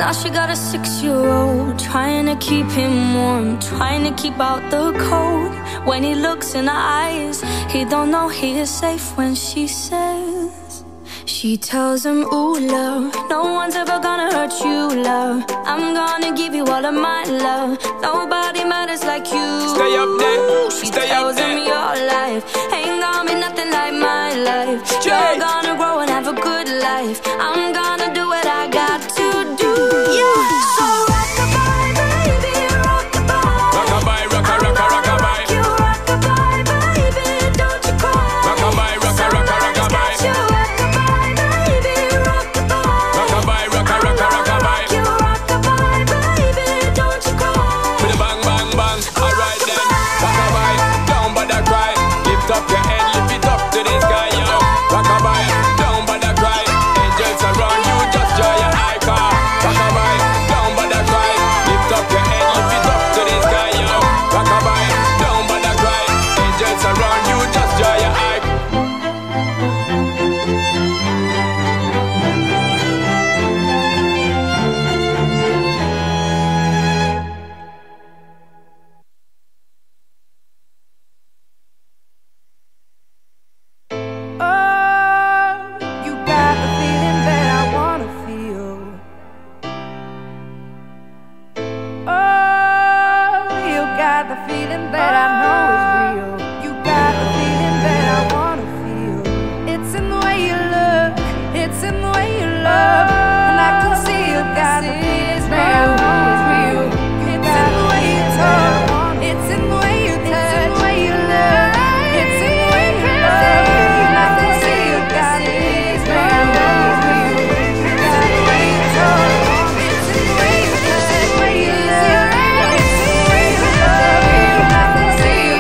Now she got a 6-year-old, trying to keep him warm, trying to keep out the cold. When he looks in her eyes, he don't know he is safe when she says, she tells him, ooh, love, no one's ever gonna hurt you, love. I'm gonna give you all of my love. Nobody matters like you. Stay up there, she stay tells up there. him your life ain't gonna be nothing like my life. You're gonna grow and have a good life. I'm gonna do what I got to do. Yeah. So rock-a-bye, baby, rock-a-bye. Rock-a-bye, rock-a-bye, rock-a-bye. You rock-a-bye, baby, don't you cry. Rock-a-bye, rock-a-bye, rock-a-bye. You rock-a-bye, baby, rock-a-bye. Rock-a-bye, rock-a-bye, rock-a-bye. You rock-a-bye, baby, don't you cry. With a bang, bang, bang. Alright then. Rock-a-bye, don't bother cry. Lift up your head, lift it up to the sky, yo. Rock-a-bye, don't bother cry. Angels around you, just joy your eye car. Rock-a-bye, don't bother cry. Lift up your head, lift it up to the sky, yo. Rock-a-bye, don't bother cry. Angels around you, just joy your eye. You got the feeling that I wanna feel. Oh, you got the feeling that I know is real. You got the feeling that I wanna feel. It's in the way you look, it's in the way you love, and I can see you got the feeling that I know is real. It's in the way you talk, it's in the way you touch, it's in the way you look, it's in the way you love, and I can see you got it. See you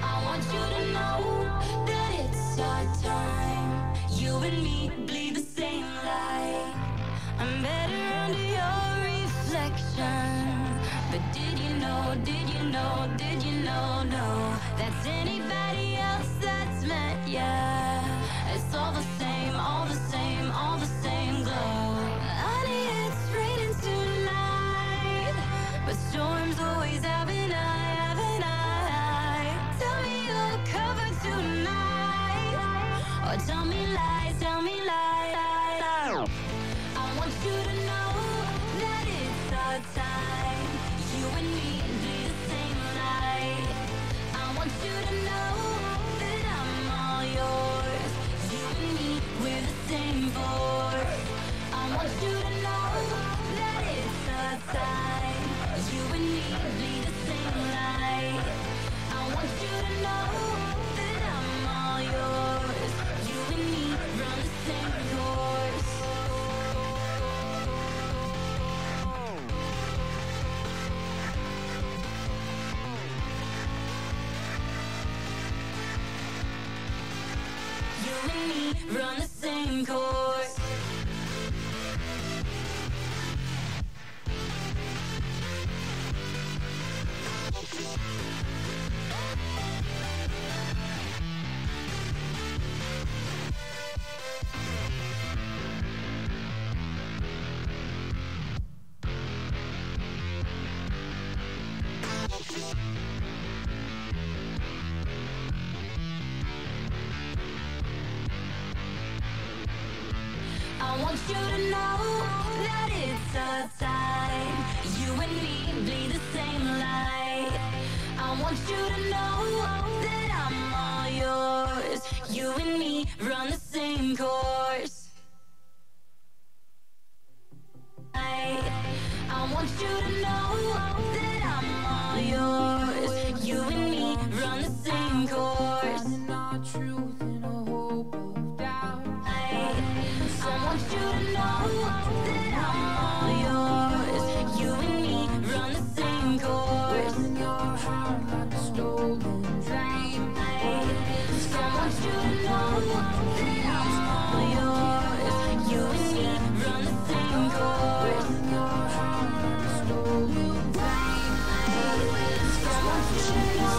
I want you to know that it's our time. You and me bleed the same light. I'm better under your reflection. But did you know, no, that's anybody else that's meant, yeah. It's all the same, glow. Honey, it's raining tonight, but storms always have an eye. Tell me you're covered tonight, or tell me lies. I want you to know that it's our time. You and me bleed the same light. I want you to know that I'm all yours. You and me, we're the same force. I want you to know that it's our time. You and me bleed the same light. I want you to know that I'm all yours. You and me run the same course. You and me run the same course. I want you to know that it's our time. You and me bleed the same light. I want you to know that I'm all yours. You and me run the same course. I want you to know that I'm all yours. You and me run the same course. Finding our truth in a hope of doubt. I want you to know that I'm all yours. You and me run the same course. In your heart like a stolen dream. I want you to know that I'm all yours. You and me run the same course. In your heart like a stolen dream. I want you to know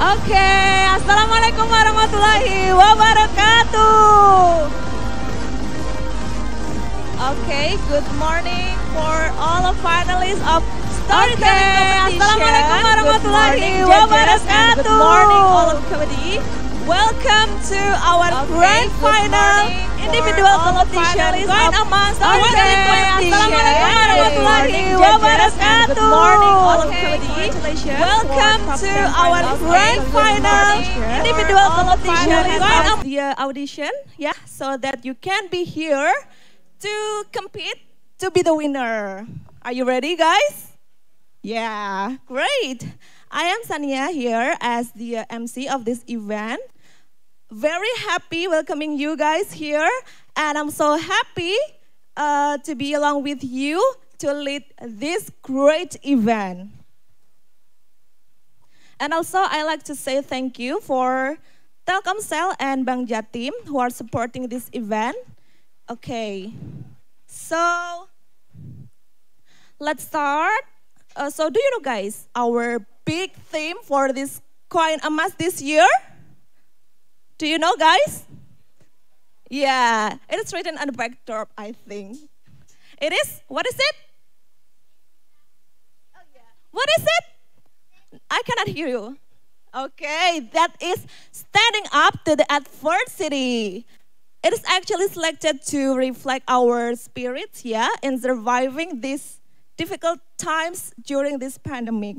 Oke, Assalamualaikum warahmatullahi wabarakatuh. Okay, good morning for all of finalists of storytelling competition. Assalamualaikum warahmatullahi wabarakatuh. Good morning all of committee. Welcome to our grand final individual competition COIN EMAS 2020. Assalamualaikum warahmatullahi wabarakatuh. Good morning all of committee. Welcome to our grand final individual competition COIN EMAS. The audition, yeah, so that you can be here to compete to be the winner. Are you ready, guys? Yeah, great. I am Sania here as the MC of this event. Very happy welcoming you guys here, and I'm so happy to be along with you to lead this great event. And also I like to say thank you for Telkomsel and Bank Jatim who are supporting this event. Okay, so let's start. So do you know, guys, our big theme for this COIN EMAS this year? Do you know, guys? Yeah, it is written on the backdrop, I think. It is, what is it? What is it? I cannot hear you. Okay, that is standing up to the adversity. It is actually selected to reflect our spirits, yeah, in surviving these difficult times during this pandemic.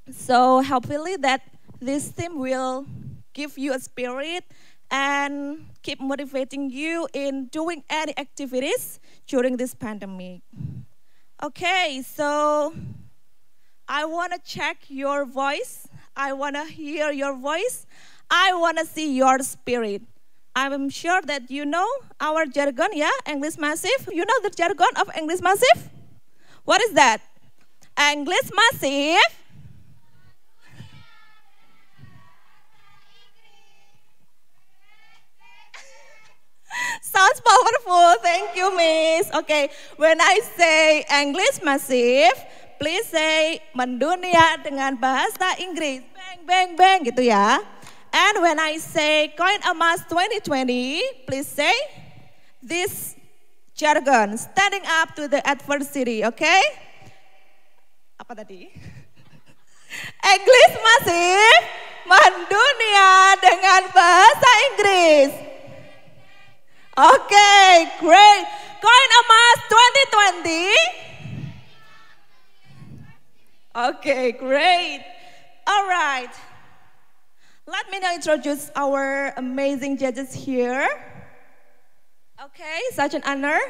So hopefully that this theme will give you a spirit and keep motivating you in doing any activities during this pandemic. Okay, so I want to check your voice. I want to hear your voice. I want to see your spirit. I'm sure that you know our jargon, yeah, English Massive. You know the jargon of English Massive? What is that? English Massive. Sounds powerful. Thank you, Miss. Okay, when I say English Massive, please say mendunia dengan bahasa Inggris. Bang, bang, bang gitu ya. And when I say COIN EMAS 2020, please say this jargon, standing up to the adversity, okay? Apa tadi? English Massive, mendunia dengan bahasa Inggris. Okay, great. COIN EMAS 2020. Okay, great. All right. Let me now introduce our amazing judges here. Okay, such an honor.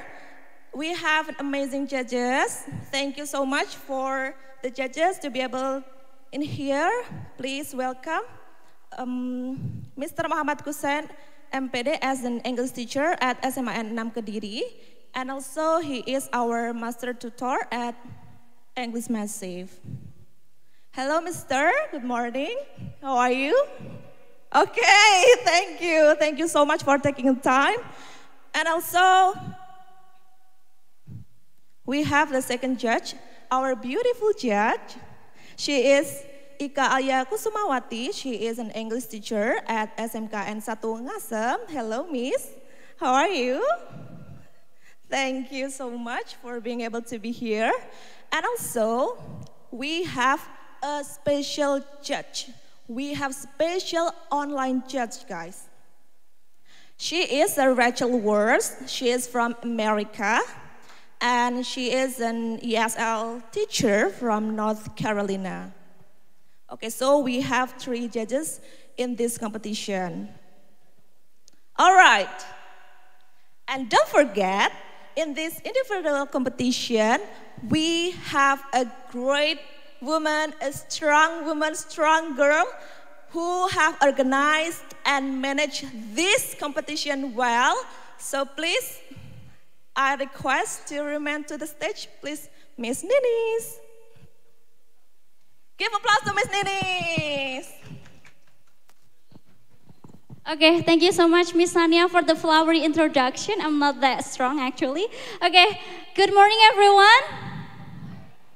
We have amazing judges. Thank you so much for the judges to be able in here. Please welcome Mr. Muhammad Kusen, MPD, as an English teacher at SMAN 6 Kediri. And also he is our master tutor at English Massive. Hello, Mister. Good morning. How are you? Okay, thank you. Thank you so much for taking time. And also, we have the second judge, our beautiful judge. She is Ika Alia Kusumawati. She is an English teacher at SMKN 1 Ngasem. Hello, Miss. How are you? Thank you so much for being able to be here. And also, we have a special judge. We have special online judge, guys. She is a Rachel Worth. She is from America. And she is an ESL teacher from North Carolina. Okay, so we have 3 judges in this competition. All right. And don't forget, in this individual competition, we have a great woman, a strong girl who have organized and managed this competition well. So please, I request to remain to the stage, please, Miss Ninis. Give applause to Miss Ninis. Okay, thank you so much, Miss Sania, for the flowery introduction. I'm not that strong, actually. Okay, good morning, everyone.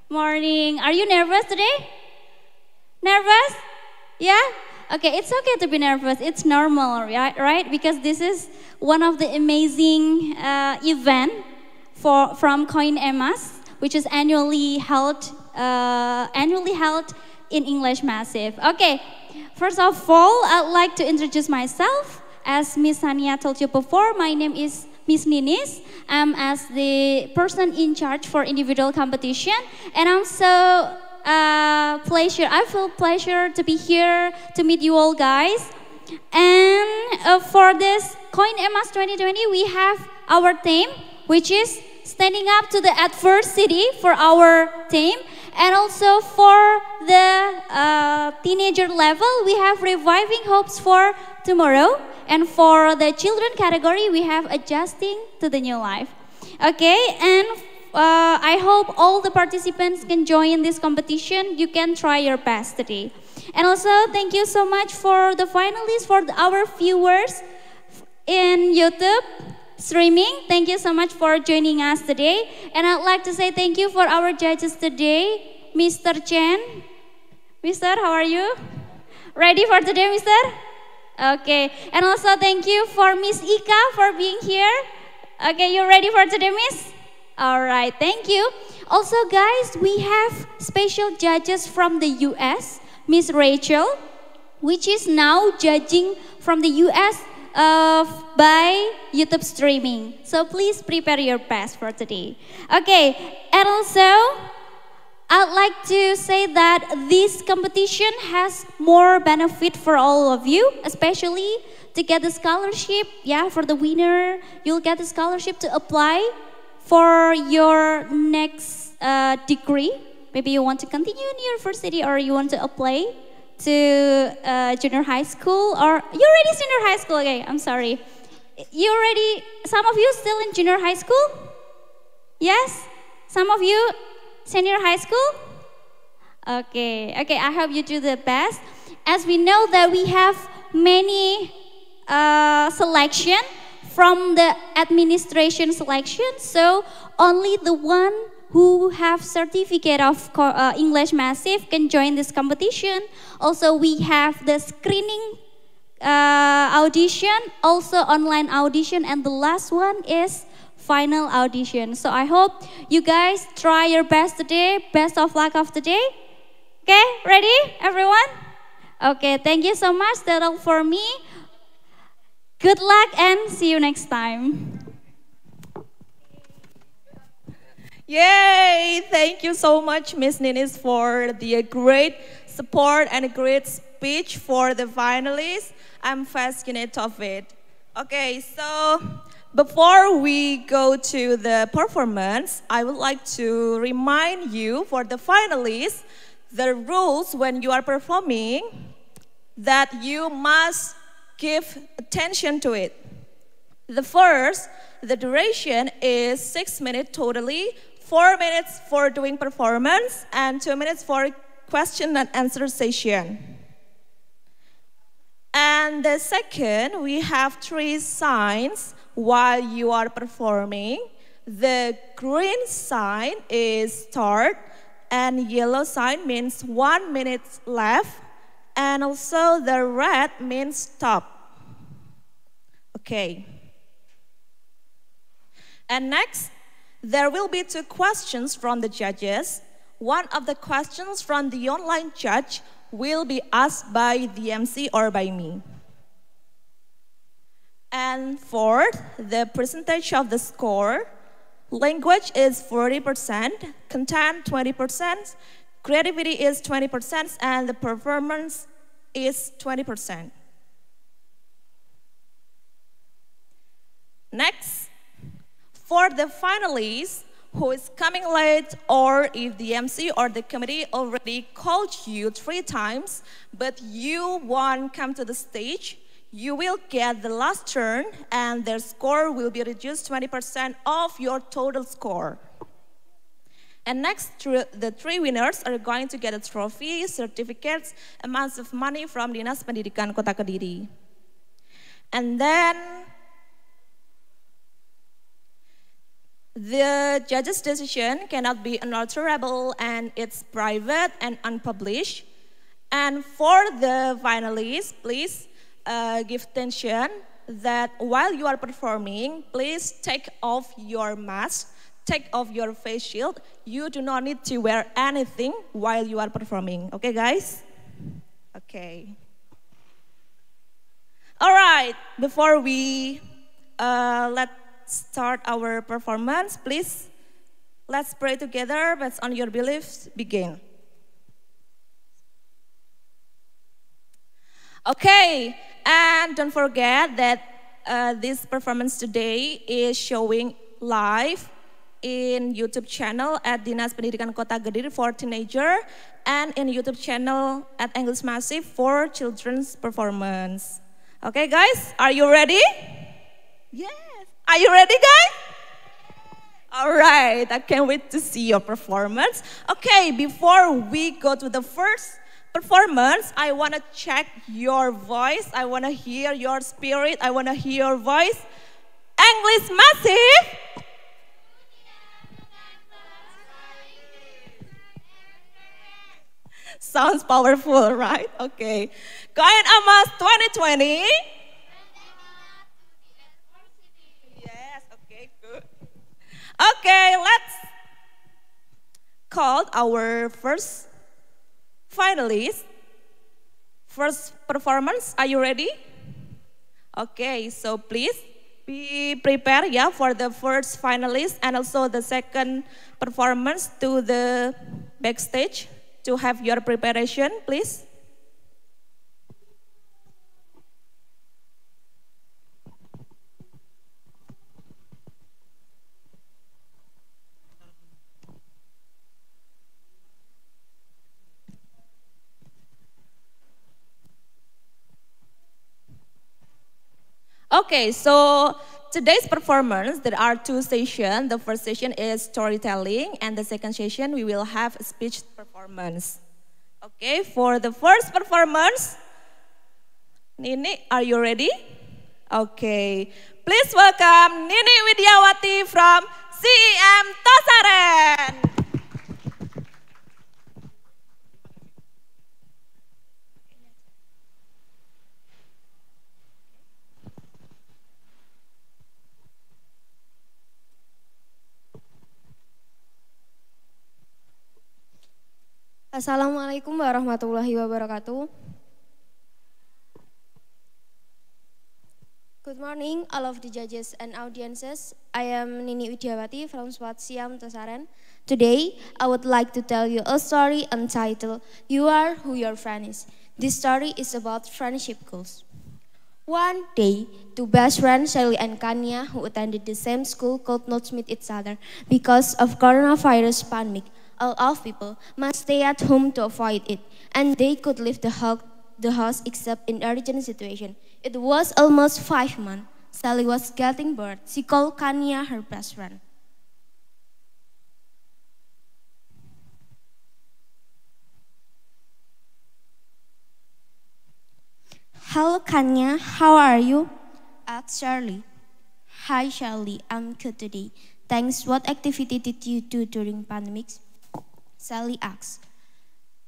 Morning. Are you nervous today? Nervous? Yeah? Okay, it's okay to be nervous. It's normal, right? Because this is one of the amazing event from COIN EMAS, which is annually held in English Massive. Okay, first of all, I'd like to introduce myself. As Miss Hania told you before, my name is Miss Ninis. I'm as the person in charge for individual competition, and I'm so I feel pleasure to be here to meet you all guys. And for this COIN EMAS 2020, we have our theme, which is standing up to the adversity for our team. And also for the teenager level, we have reviving hopes for tomorrow. And for the children category, we have adjusting to the new life. Okay, and I hope all the participants can join this competition. You can try your best today. And also, thank you so much for the finalists, for our viewers in YouTube streaming. Thank you so much for joining us today. And I'd like to say thank you for our judges today, Mr. Chen. Mister, how are you? Ready for today, Mister? Okay. And also thank you for Miss Ika for being here. Okay, you ready for today, Miss? All right, thank you. Also, guys, we have special judges from the US, Miss Rachel, which is now judging from the US by YouTube streaming. So please prepare your best for today. Okay, and also, I'd like to say that this competition has more benefit for all of you, especially to get the scholarship. Yeah, for the winner, you'll get the scholarship to apply for your next degree. Maybe you want to continue in university, or you want to apply to junior high school, or you already senior high school. Okay, I'm sorry. You already, some of you still in junior high school? Yes? Some of you senior high school? Okay, I hope you do the best. As we know that we have many selection from the administration selection, so only the one who have certificate of English Massive can join this competition. Also, we have the screening audition, also online audition, and the last one is final audition. So I hope you guys try your best today. Best of luck of today. Okay, ready, everyone? Okay, thank you so much. That's all for me. Good luck and see you next time. Yay! Thank you so much, Miss Ninis, for the great support and a great speech for the finalists. I'm fascinated of it. Okay, so before we go to the performance, I would like to remind you for the finalists, the rules when you are performing, that you must give attention to it. The first, the duration is 6 minutes totally, 4 minutes for doing performance, and 2 minutes for question and answer session. And the second, we have 3 signs while you are performing. The green sign is start, and yellow sign means 1 minute left, and also the red means stop. Okay. And next, there will be 2 questions from the judges. One of the questions from the online judge will be asked by the MC or by me. And fourth, the percentage of the score. Language is 40%, content 20%, creativity is 20%, and the performance is 20%. Next, for the finalists who is coming late, or if the MC or the committee already called you 3 times, but you won't come to the stage, you will get the last turn, and their score will be reduced 20% of your total score. And next, the 3 winners are going to get a trophy, certificates, amounts of money from Dinas Pendidikan Kota Kediri. And then the judge's decision cannot be unalterable, and it's private and unpublished. And for the finalists, please give attention that while you are performing, please take off your mask, take off your face shield. You do not need to wear anything while you are performing. Okay, guys? Okay. All right, before we let's start our performance, please, let's pray together based on your beliefs. Begin. Okay, and don't forget that this performance today is showing live in YouTube channel at Dinas Pendidikan Kota Kediri for teenager and in YouTube channel at English Massive for children's performance. Okay guys, are you ready? Yes. Are you ready guys? All right, I can't wait to see your performance. Okay, before we go to the first performance, I want to check your voice. I want to hear your spirit. I want to hear your voice. English Massive. Sounds powerful, right? Okay. COIN EMAS 2020. Yes, okay, good. Okay, let's call our first finalist. First performance, are you ready? Okay, so please be prepared for the first finalist and also the second performance to the backstage to have your preparation, please. Okay, so today's performance, there are two sessions. The first session is storytelling, and the second session we will have a speech performance. Okay, for the first performance, Nini, are you ready? Okay, please welcome Nini Widiawati from CEM Tosaren. Assalamualaikum warahmatullahi wabarakatuh. Good morning, all of the judges and audiences. I am Nini Widiawati from SWAT Siam Tosaren. Today, I would like to tell you a story entitled, You Are Who Your Friend Is. This story is about friendship goals. One day, two best friends, Shelly and Kanya, who attended the same school, could not meet each other because of coronavirus pandemic. All of people must stay at home to avoid it, and they could leave the house except in urgent situation. It was almost 5 months. Sally was getting bored. She called Kanya her best friend. Hello Kanya, how are you? Asked Charlie. Hi Charlie, I'm good today. Thanks. What activity did you do during pandemics? Sally asked.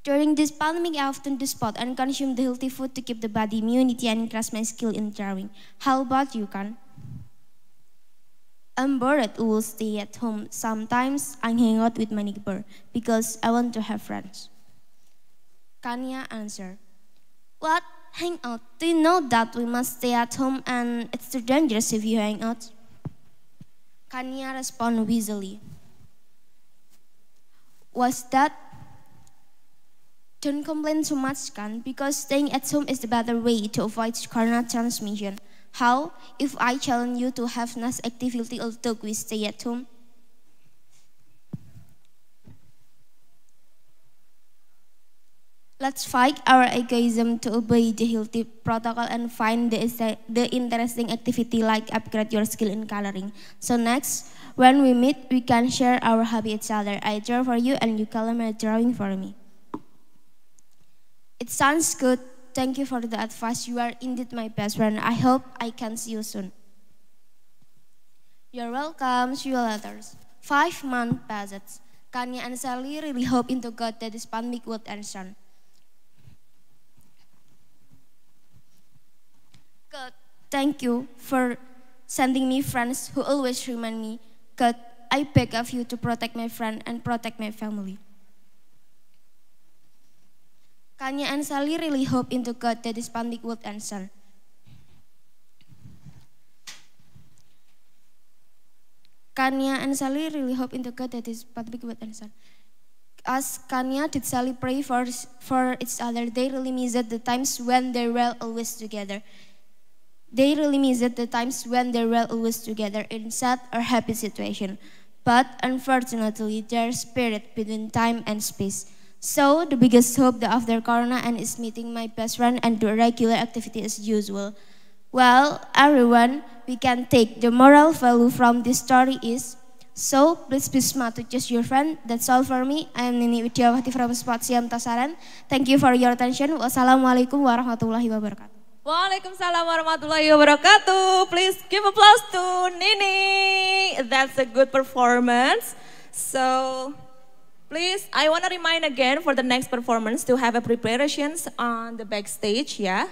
During this pandemic, I often do sport and consume the healthy food to keep the body immunity and increase my skill in drawing. How about you, Kan? I'm bored. I will stay at home. Sometimes I hang out with my neighbor because I want to have friends. Kanya answered. What? Hang out? Do you know that we must stay at home and it's too dangerous if you hang out? Kanya responded wheezily. Was that? Don't complain so much, Kan, because staying at home is the better way to avoid corona transmission. How? If I challenge you to have nice activity although we stay at home? Let's fight our egoism to obey the healthy protocol and find the interesting activity like upgrade your skill in coloring. So next, when we meet, we can share our hobby each other. I draw for you and you color my drawing for me. It sounds good. Thank you for the advice. You are indeed my best friend. I hope I can see you soon. You're welcome. See you later. 5 months passed. Kanya and Sally really hope into God that this pandemic would end soon. thank you for sending me friends who always remind me, God, I beg of you to protect my friend and protect my family. Kanya and Sally really hope into God that this pandemic would answer. Kanya and Sally really hope into God that this pandemic would answer. As Kanya did Sally pray for each other, they really missed the times when they were always together. They really missed the times when they were always together in sad or happy situation. But unfortunately, their spirit between time and space. So the biggest hope that after Corona and is meeting my best friend and do regular activity as usual. Well, everyone, we can take the moral value from this story is, so please be smart to choose your friend. That's all for me. I am Nini Widyawati from Siam Tasaran. Thank you for your attention. Wassalamualaikum warahmatullahi wabarakatuh. Waalaikumsalam warahmatullahi wabarakatuh. Please give applause to Nini. That's a good performance. So please, I want to remind again for the next performance to have a preparations on the backstage, yeah?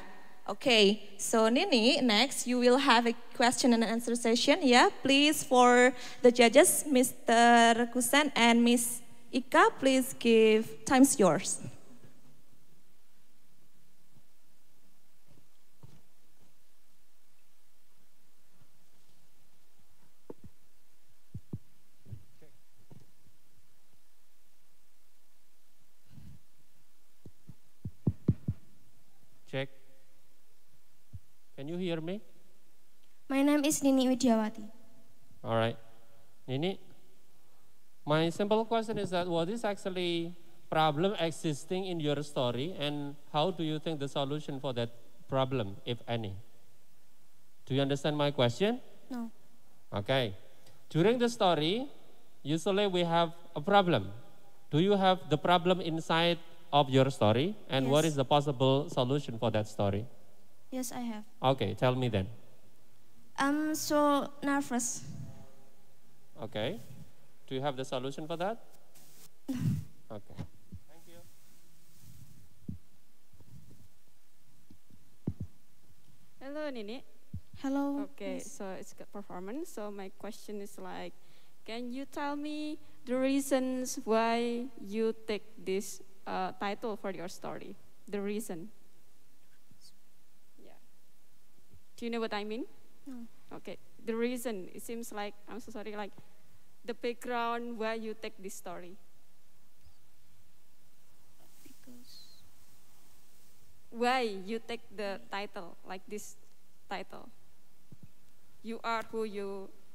Okay, so Nini, next you will have a question and answer session, yeah? Please for the judges, Mr. Kusen and Miss Ika, please give, time's yours. Check. Can you hear me? My name is Nini Widyawati. All right. Nini, my simple question is that what is actually problem existing in your story and how do you think the solution for that problem, if any? Do you understand my question? No. Okay. During the story, usually we have a problem. Do you have the problem inside of your story and what is the possible solution for that story? Yes, I have. Okay, tell me then. I'm so nervous. Okay. Do you have the solution for that? Okay. Thank you. Hello, Nini. Hello. Okay, so it's good performance. So my question is like, can you tell me the reasons why you take this title for your story? The reason. Yeah. Do you know what I mean? No. Okay. The reason, it seems like, I'm so sorry, like the background why you take this story. Because. Why you take the title, like this title? You are who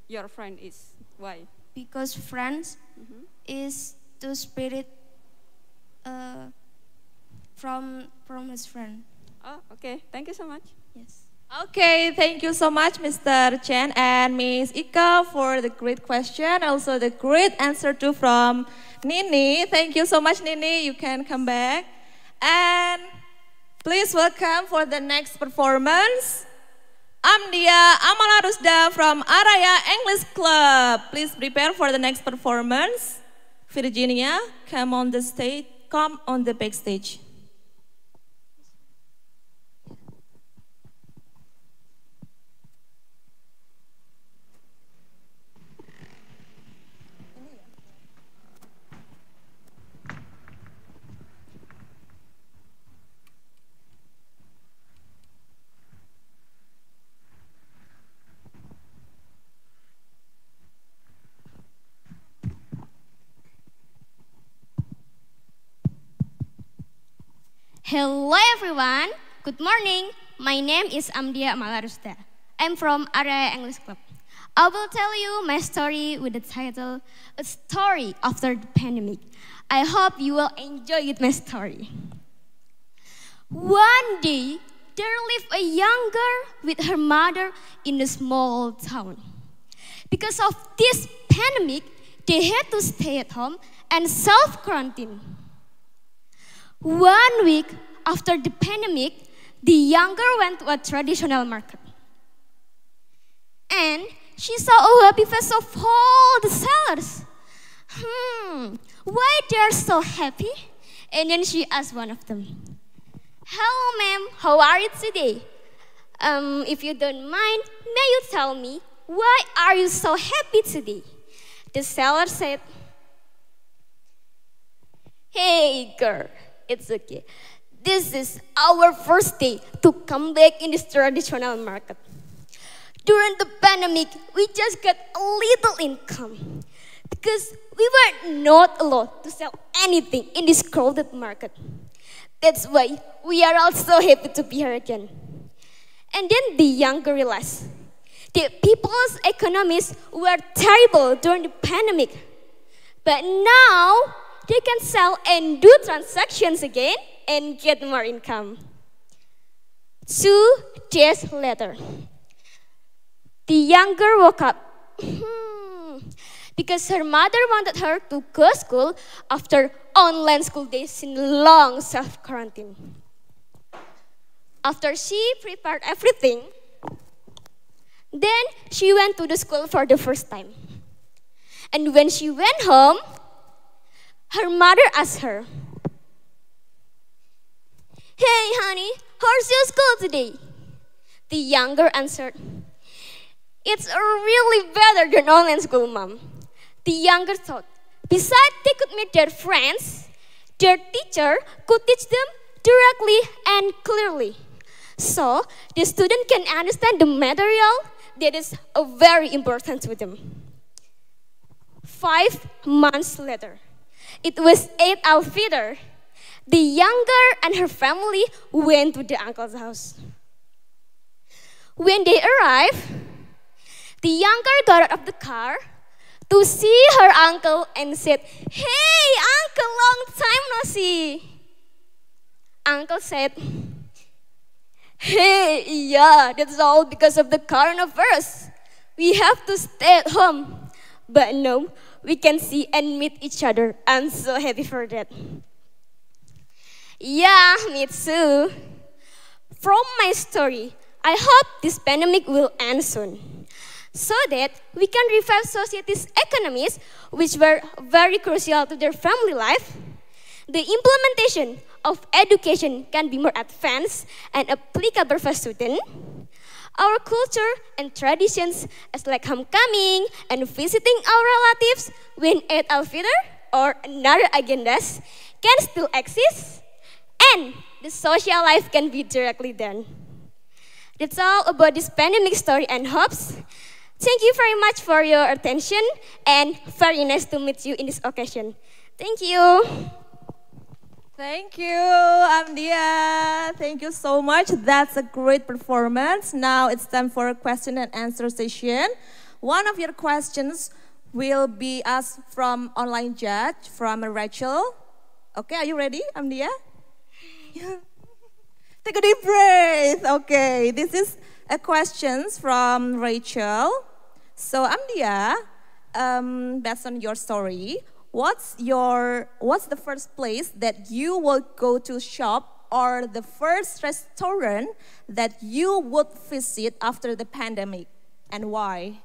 your friend is. Why? Because friends is the spirit from his friend. Oh, okay. Thank you so much. Yes. Okay, thank you so much, Mr. Chen and Miss Ika for the great question. Also the great answer too from Nini. Thank you so much, Nini. You can come back. And please welcome for the next performance, Amdia Amalarusda from Araya English Club. Please prepare for the next performance. Virginia, come on the stage, come on the backstage. Hello everyone, good morning. My name is Amdia Malarusta. I'm from Area English Club. I will tell you my story with the title, A Story After the Pandemic. I hope you will enjoy my story. One day, there lived a young girl with her mother in a small town. Because of this pandemic, they had to stay at home and self-quarantine. 1 week after the pandemic, the young girl went to a traditional market. And she saw a happy face of all the sellers. Why they are so happy? And then she asked one of them, "Hello ma'am, how are you today?" If you don't mind, may you tell me, why are you so happy today? The seller said, hey girl, it's okay. This is our first day to come back in this traditional market. During the pandemic, we just got a little income because we were not allowed to sell anything in this crowded market. That's why we are all so happy to be here again. And then the young girl realized that people's economies were terrible during the pandemic. But now they can sell and do transactions again and get more income. 2 days later, the young girl woke up because her mother wanted her to go to school after online school days in long self-quarantine. After she prepared everything, then she went to the school for the first time. And when she went home, her mother asked her, hey honey, how's your school today? The young girl answered, it's really better than online school, Mom. The younger thought, besides they could meet their friends, their teacher could teach them directly and clearly. So the student can understand the material that is very important to them. 5 months later, it was Eid al-Fitr. The young girl and her family went to the uncle's house. When they arrived, the young girl got out of the car to see her uncle and said, hey, uncle, long time no see. Uncle said, hey, yeah, that's all because of the coronavirus. We have to stay at home. But no, we can see and meet each other. I'm so happy for that. Yeah, me too. From my story, I hope this pandemic will end soon, so that we can revive society's economies, which were very crucial to their family life. The implementation of education can be more advanced and applicable for students. Our culture and traditions, as like homecoming and visiting our relatives when Eid al-Fitr or another agendas, can still exist, and the social life can be directly done. That's all about this pandemic story and hopes. Thank you very much for your attention, and very nice to meet you in this occasion. Thank you. Thank you, Amdia. Thank you so much. That's a great performance. Now it's time for a question and answer session. One of your questions will be asked from online judge, from Rachel. Okay, are you ready, Amdia? Take a deep breath. Okay, this is a question from Rachel. So Amdia, based on your story, what's the first place that you would go to shop, or the first restaurant that you would visit after the pandemic, and why?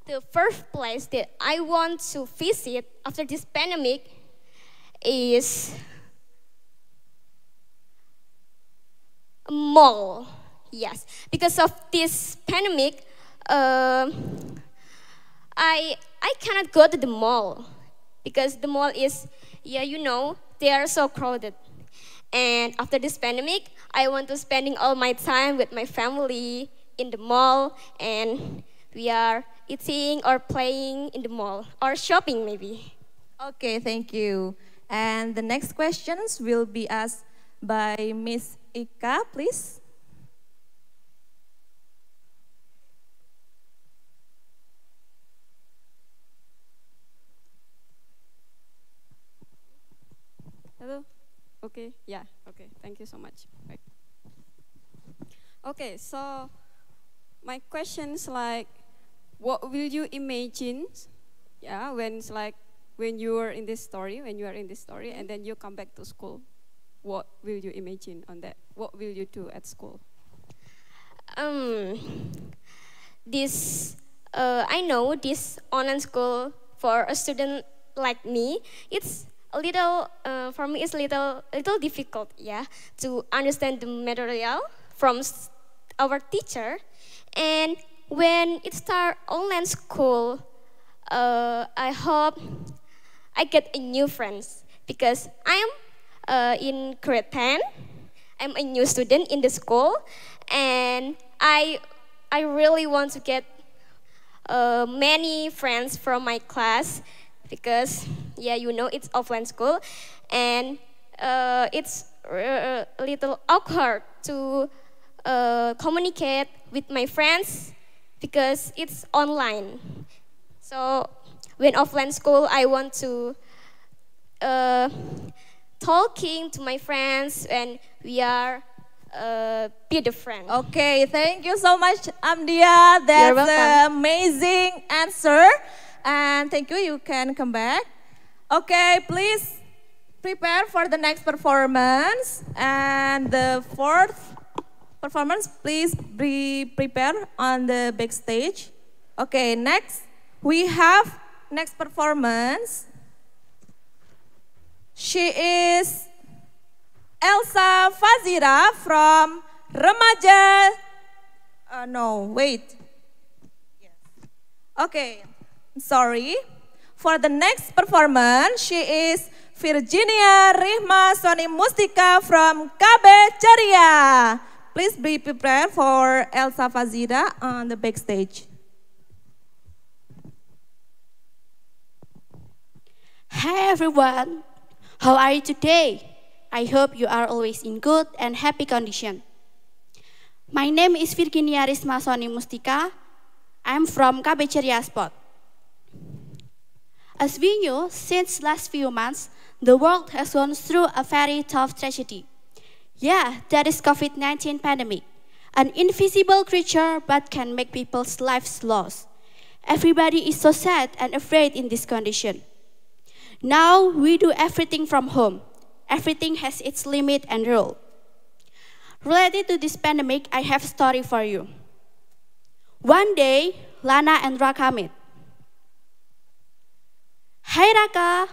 The first place that I want to visit after this pandemic is a mall. Yes, because of this pandemic, I cannot go to the mall because the mall is, yeah, you know, they are so crowded. And after this pandemic, I want to spending all my time with my family in the mall, and we are eating or playing in the mall or shopping maybe. Okay, thank you. And the next questions will be asked by Miss Ika, please. Hello? Okay, yeah, okay, thank you so much. Right. Okay, so my question is like, what will you imagine, yeah, when you are in this story, and then you come back to school? What will you imagine on that? What will you do at school? I know this online school for a student like me, it's for me, it's little difficult, yeah, to understand the material from our teacher. And when it start online school, I hope I get a new friends because I'm in grade 10. I'm a new student in the school, and I really want to get many friends from my class because, yeah, you know, it's offline school, and it's a little awkward to communicate with my friends because it's online. So when offline school, I want to talking to my friends, and we are be the friend. Okay, thank you so much, Amdia. That's an amazing answer. And thank you, you can come back. Okay, please prepare for the next performance. And the fourth performance, please be prepared on the backstage. Okay, next, we have next performance. She is Elsa Fazira from Remaja. No, wait. Yes. Okay, sorry. For the next performance, she is Virginia Rihma Soni Mustika from KB Ceria. Please be prepared for Elsa Fazira on the backstage. Hi everyone. How are you today? I hope you are always in good and happy condition. My name is Virginia Risma Soni Mustika. I'm from KB Ceria Spot. As we know, since last few months, the world has gone through a very tough tragedy. Yeah, that is COVID-19 pandemic, an invisible creature but can make people's lives lost. Everybody is so sad and afraid in this condition. Now we do everything from home. Everything has its limit and rule. Related to this pandemic, I have a story for you. One day, Lana and Raka met. Hi Raka.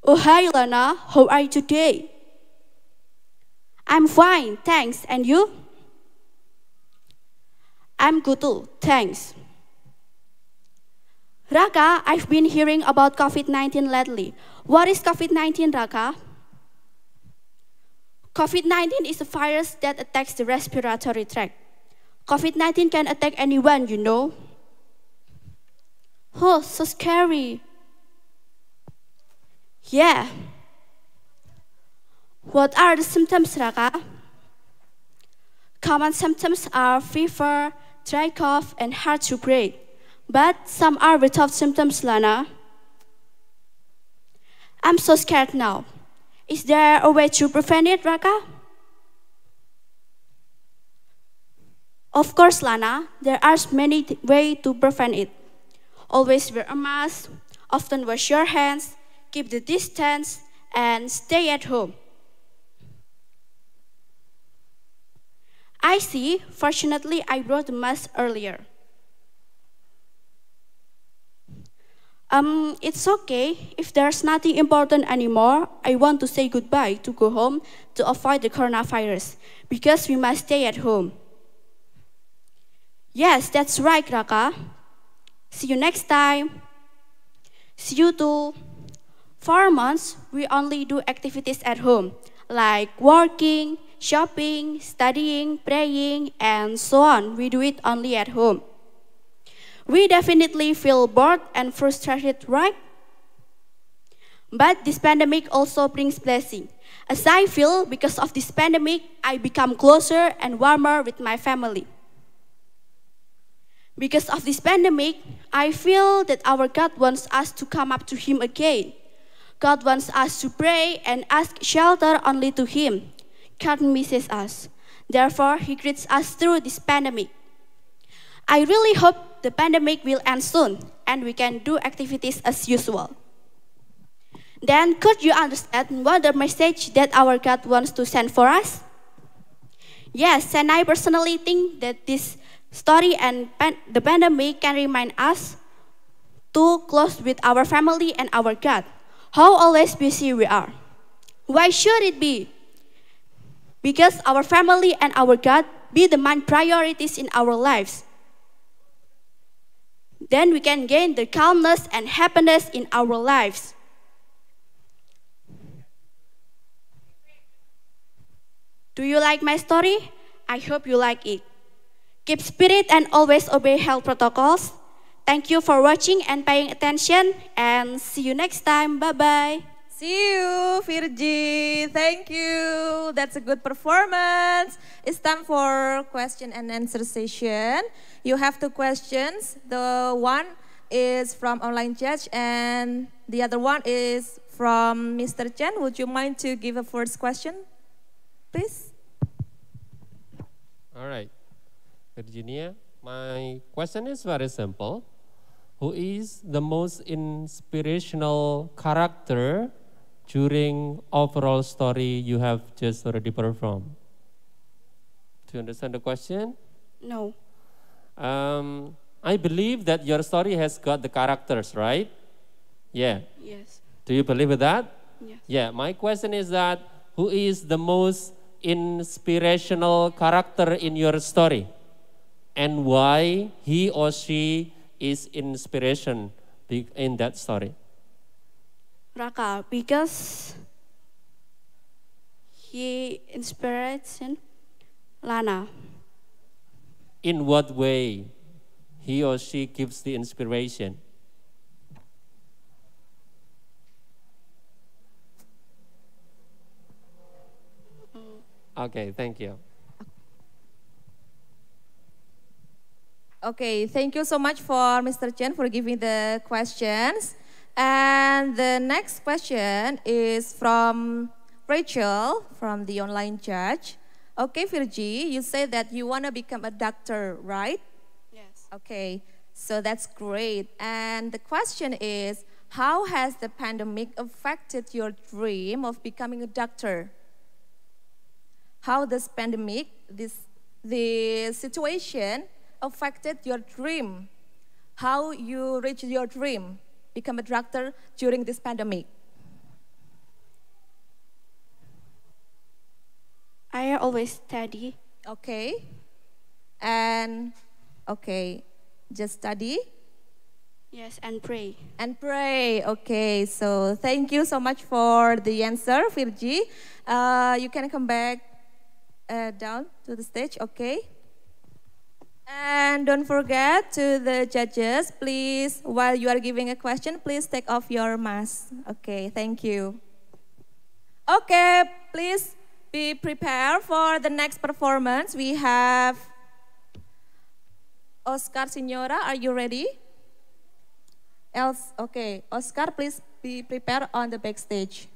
Oh hi Lana, how are you today? I'm fine, thanks. And you? I'm good too, thanks. Raka, I've been hearing about COVID-19 lately. What is COVID-19, Raka? COVID-19 is a virus that attacks the respiratory tract. COVID-19 can attack anyone, you know. Oh, so scary. Yeah. What are the symptoms, Raka? Common symptoms are fever, dry cough, and hard to breathe. But some are without symptoms, Lana. I'm so scared now. Is there a way to prevent it, Raka? Of course, Lana. There are many ways to prevent it. Always wear a mask, often wash your hands, keep the distance, and stay at home. I see. Fortunately, I brought the mask earlier. It's okay. If there's nothing important anymore, I want to say goodbye to go home to avoid the coronavirus, because we must stay at home. Yes, that's right, Raka. See you next time. See you too. For months, we only do activities at home, like working, shopping, studying, praying, and so on. We do it only at home. We definitely feel bored and frustrated, right? But this pandemic also brings blessing. As I feel, because of this pandemic, I become closer and warmer with my family. Because of this pandemic, I feel that our God wants us to come up to Him again. God wants us to pray and ask shelter only to Him. God misses us. Therefore, He greets us through this pandemic. I really hope the pandemic will end soon and we can do activities as usual. Then, could you understand what the message that our God wants to send for us? Yes, and I personally think that this story and the pandemic can remind us to close with our family and our God. How always busy we are. Why should it be? Because our family and our God be the main priorities in our lives. Then we can gain the calmness and happiness in our lives. Do you like my story? I hope you like it. Keep spirit and always obey health protocols. Thank you for watching and paying attention, and see you next time. Bye-bye. See you, Virgi. Thank you. That's a good performance. It's time for question and answer session. You have two questions. The one is from online judge and the other one is from Mr. Chen. Would you mind to give a first question, please? All right, Virginia, my question is very simple. Who is the most inspirational character during overall story you have just already performed? Do you understand the question? No. I believe that your story has got the characters, right? Yeah. Yes. Do you believe with that? Yes. Yeah, my question is that who is the most inspirational character in your story? And why he or she is inspiration in that story? Raka, because he inspiration Lana. In what way he or she gives the inspiration? Okay, thank you. Okay, thank you so much for Mr. Chen for giving the questions. And the next question is from Rachel from the online judge. Okay, Virgi, you say that you want to become a doctor, right? Yes. Okay, so that's great. And the question is, how has the pandemic affected your dream of becoming a doctor? How does pandemic, the situation affected your dream? How you reach your dream, become a doctor during this pandemic? I always study. Okay. And, okay, just study? Yes, and pray. And pray. Okay, so thank you so much for the answer, Virgi. You can come back down to the stage, okay? And don't forget to the judges, please, while you are giving a question, please take off your mask. Okay, thank you. Okay, please be prepared for the next performance. We have Oscar Signora, are you ready? Else, okay, Oscar, please be prepared on the backstage.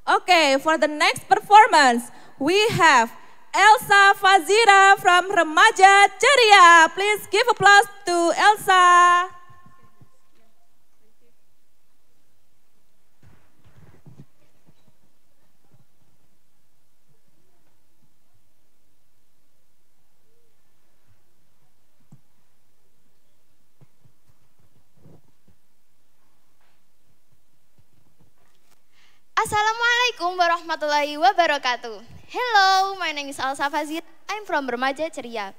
Okay, for the next performance, we have Elsa Fazira from Remaja Ceria. Please give applause to Elsa. Assalamualaikum warahmatullahi wabarakatuh. Hello, my name is Elsa Fazir. I'm from Remaja Ceria.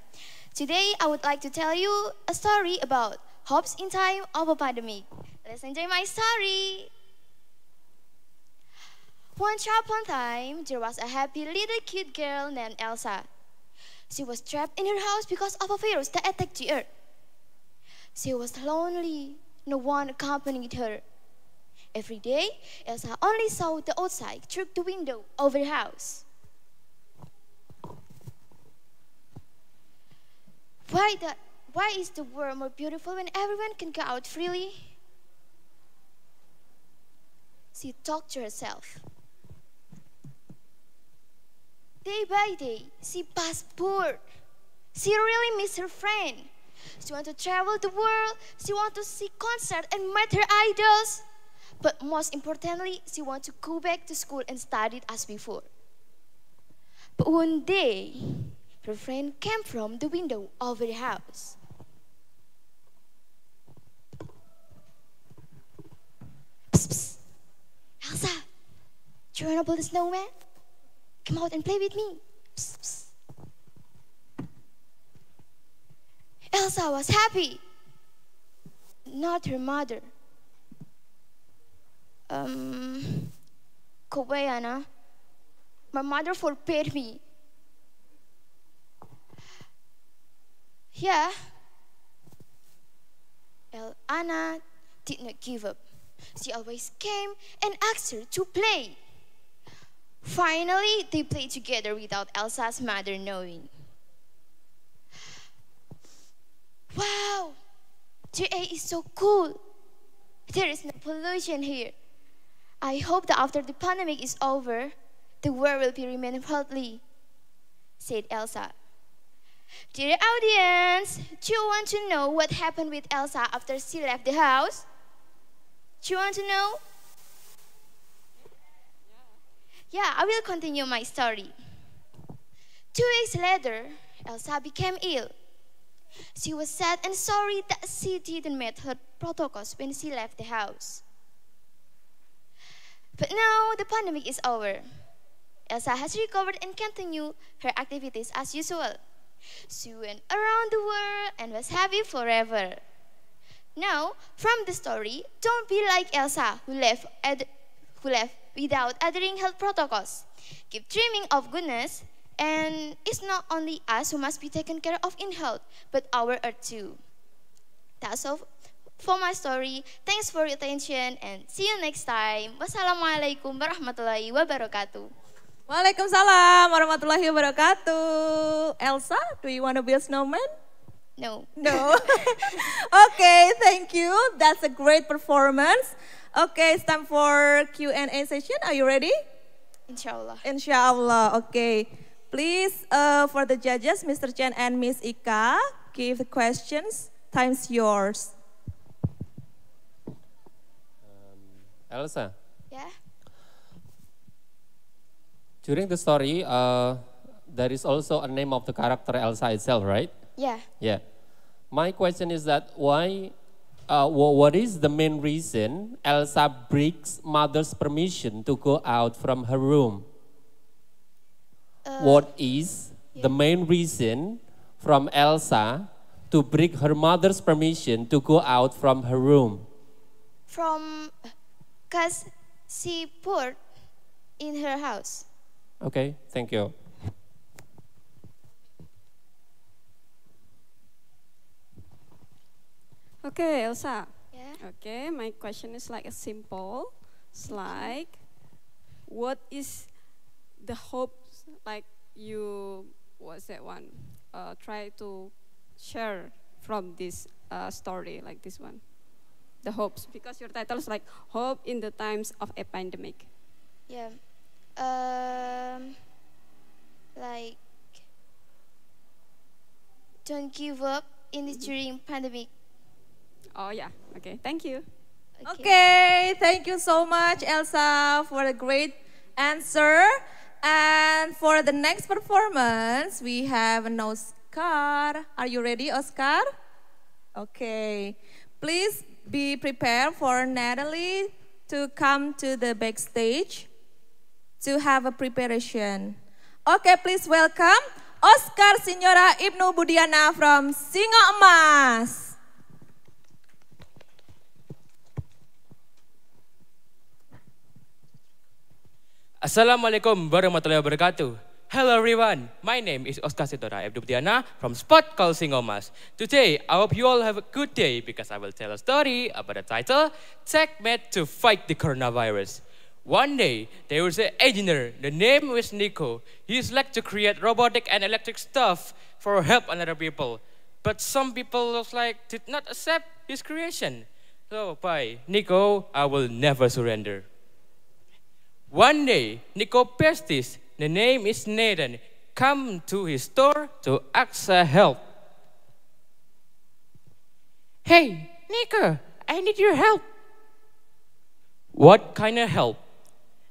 Today, I would like to tell you a story about hopes in time of a pandemic. Let's enjoy my story. Once upon a time, there was a happy little cute girl named Elsa. She was trapped in her house because of a virus that attacked the earth. She was lonely. No one accompanied her. Every day, Elsa only saw the outside through the window of her house. Why is the world more beautiful when everyone can go out freely? She talked to herself. Day by day, she passed bored. She really missed her friend. She wanted to travel the world. She wanted to see concerts and meet her idols. But most importantly, she wanted to go back to school and study as before. But one day, her friend came from the window of her house. Psst, psst. Do you wanna build a snowman? Come out and play with me. Psst, psst. Elsa was happy. Not her mother. Kobayana, my mother forbade me. Yeah. Anna did not give up. She always came and asked her to play. Finally, they played together without Elsa's mother knowing. Wow, the air is so cool. There is no pollution here. I hope that after the pandemic is over, the world will be remain healthy, said Elsa. Dear audience, do you want to know what happened with Elsa after she left the house? Do you want to know? Yeah, I will continue my story. 2 weeks later, Elsa became ill. She was sad and sorry that she didn't meet her protocols when she left the house. But now the pandemic is over. Elsa has recovered and continued her activities as usual. She went around the world and was happy forever. Now, from the story, don't be like Elsa who left without adhering health protocols. Keep dreaming of goodness, and it's not only us who must be taken care of in health, but our earth too. That's all for my story. Thanks for your attention and see you next time. Wassalamualaikum warahmatullahi wabarakatuh. Waalaikumsalam warahmatullahi wabarakatuh. Elsa, do you want to be a snowman? No. No. Okay, thank you. That's a great performance. Okay, it's time for Q&A session. Are you ready? Inshallah. Inshallah. Okay. Please, for the judges, Mr. Chen and Miss Ika, give the questions. Time's yours. Elsa. Yeah? During the story, there is also a name of the character Elsa itself, right? Yeah. Yeah. My question is that why, what is the main reason Elsa breaks mother's permission to go out from her room? What is the main reason from Elsa to break her mother's permission to go out from her room? Because she poured in her house. Okay, thank you. Okay, Elsa. Yeah? Okay, my question is like a simple. It's like, what is the hopes like you, what's that one? Try to share from this story like this one. The hopes, because your title is like Hope in the Times of a Pandemic. Yeah. Like, don't give up in this during pandemic. Oh yeah, okay, thank you. Okay, thank you so much, Elsa, for a great answer. And for the next performance, we have an Oscar. Are you ready, Oscar? Okay. Please be prepared for Natalie to come to the backstage to have a preparation. Okay, please welcome Oscar Signora Ibnu Budiana from Singo Emas. Assalamualaikum warahmatullahi wabarakatuh. Hello everyone, my name is Oscar Sitora Ebdudiana from spot called Singo Emas. Today, I hope you all have a good day because I will tell a story about the title, Checkmate to Fight the Coronavirus. One day, there was an engineer, the name was Nico. He liked to create robotic and electric stuff for help on other people. But some people did not accept his creation. So by Nico, I will never surrender. One day, Nico Pestis, the name is Nathan, come to his store to ask for help. Hey, Nico, I need your help. What kind of help?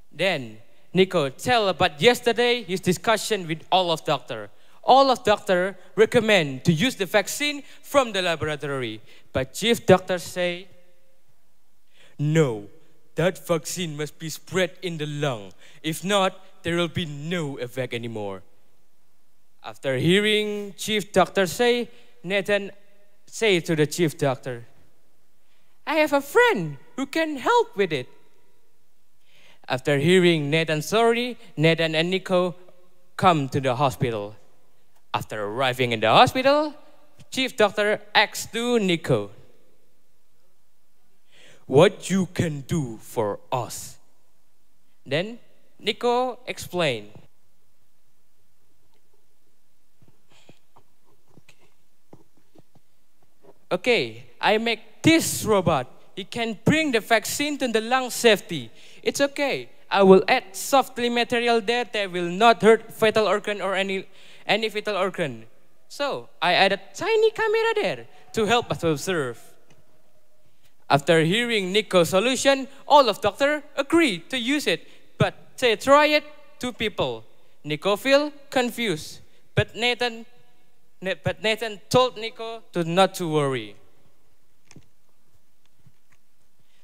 Then Nico tell about yesterday his discussion with all of doctor. All of doctor recommend to use the vaccine from the laboratory, but chief doctor say, no, That vaccine must be spread in the lung. If not, there will be no effect anymore. After hearing chief doctor say, Nathan said to the chief doctor, I have a friend who can help with it. After hearing Nathan's story, Nathan and Nico come to the hospital. After arriving in the hospital, chief doctor asked to Nico, what you can do for us? Then Nico explained. Okay, I make this robot. He can bring the vaccine to the lung safety. It's okay. I will add softly material there that will not hurt vital organ or any vital organ. So I added tiny camera there to help us observe. After hearing Nico's solution, all of doctor agreed to use it, but they try it to people. Nico feel confused, but Nathan told Nico not to worry.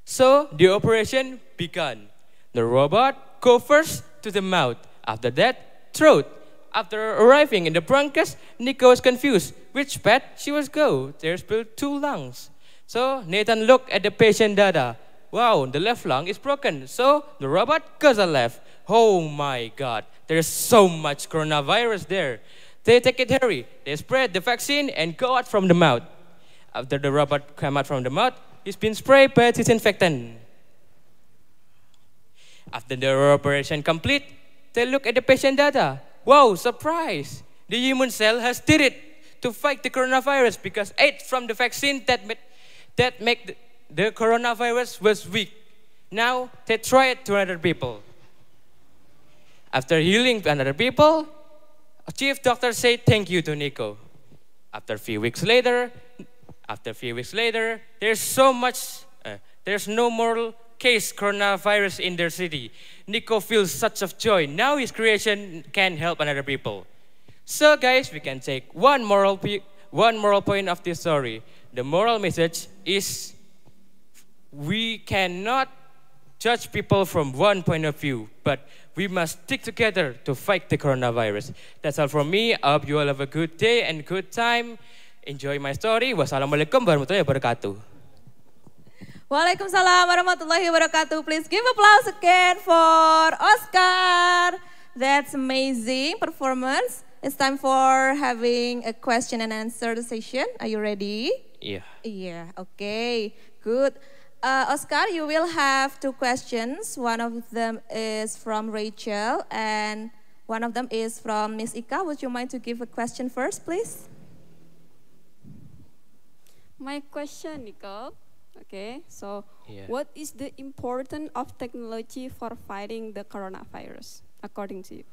So the operation began. The robot go first to the mouth, after that throat. After arriving in the bronchus, Nico was confused which path she was go. There's still 2 lungs. So Nathan looked at the patient data. Wow, the left lung is broken. So the robot goes to left. Oh my God, there's so much coronavirus there. They take it hurry. They spread the vaccine and go out from the mouth. After the robot came out from the mouth, he's been sprayed by disinfectant. After the operation complete, they look at the patient data. Wow, surprise! The human cell has did it to fight the coronavirus because ate from the vaccine that make the coronavirus was weak. Now they try it to other people. After healing another people, a chief doctor said thank you to Nico. After a few weeks later, there's no more case coronavirus in their city. Nico feels such of joy. Now his creation can help another people. So guys, we can take one moral point of this story. The moral message is we cannot judge people from one point of view, but we must stick together to fight the coronavirus. That's all from me. I hope you all have a good day and good time. Enjoy my story. Wassalamualaikum warahmatullahi wabarakatuh. Waalaikumsalam warahmatullahi wabarakatuh. Please give applause again for Oscar. That's amazing performance. It's time for having a question and answer session. Are you ready? Yeah. Yeah, okay, good. Oscar, you will have 2 questions. One of them is from Rachel and one of them is from Miss Ika. Would you mind to give a question first, please? My question, Nicole. Okay, so Yeah. what is the importance of technology for fighting the coronavirus, according to you?